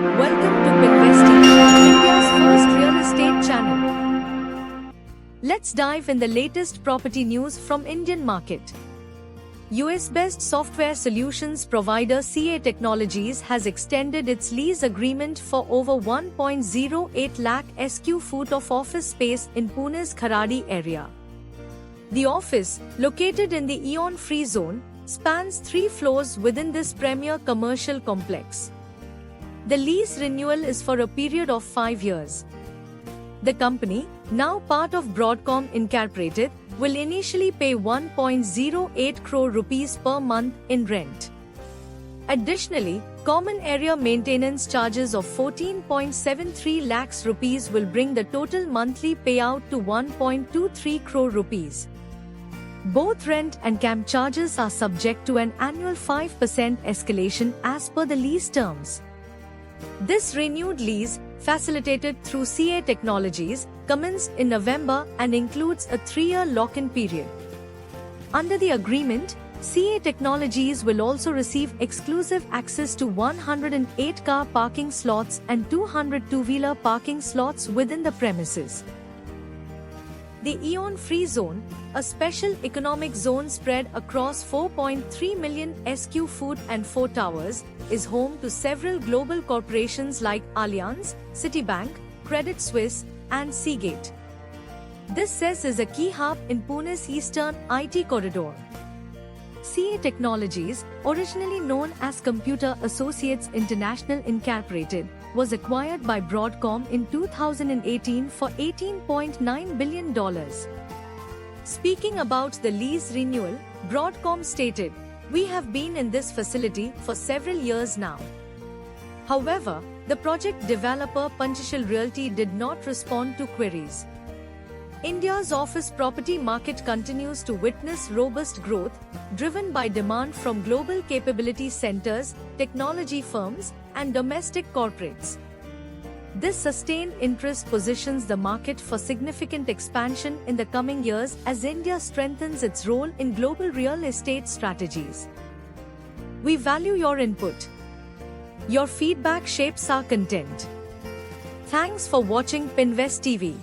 Welcome to Pinvesting, India's first real estate channel. Let's dive in the latest property news from Indian market. US-based software solutions provider CA Technologies has extended its lease agreement for over 1.08 lakh sq ft of office space in Pune's Kharadi area. The office, located in the Eon Free Zone, spans 3 floors within this premier commercial complex. The lease renewal is for a period of 5 years. The company, now part of Broadcom Incorporated, will initially pay 1.08 crore rupees per month in rent. Additionally, common area maintenance charges of 14.73 lakhs rupees will bring the total monthly payout to 1.23 crore rupees. Both rent and camp charges are subject to an annual 5% escalation as per the lease terms. This renewed lease, facilitated through CA Technologies, commenced in November and includes a 3-year lock-in period. Under the agreement, CA Technologies will also receive exclusive access to 108 car parking slots and 200 two-wheeler parking slots within the premises. The Eon Free Zone, a special economic zone spread across 4.3 million sq ft and 4 towers, is home to several global corporations like Allianz, Citibank, Credit Suisse, and Seagate. This CES is a key hub in Pune's eastern IT corridor. CA Technologies, originally known as Computer Associates International Incorporated, was acquired by Broadcom in 2018 for $18.9 billion. Speaking about the lease renewal, Broadcom stated, "We have been in this facility for several years now." However, the project developer Panchashil Realty did not respond to queries. India's office property market continues to witness robust growth, driven by demand from global capability centers, technology firms, and domestic corporates. This sustained interest positions the market for significant expansion in the coming years as India strengthens its role in global real estate strategies. We value your input. Your feedback shapes our content. Thanks for watching Pinvest TV.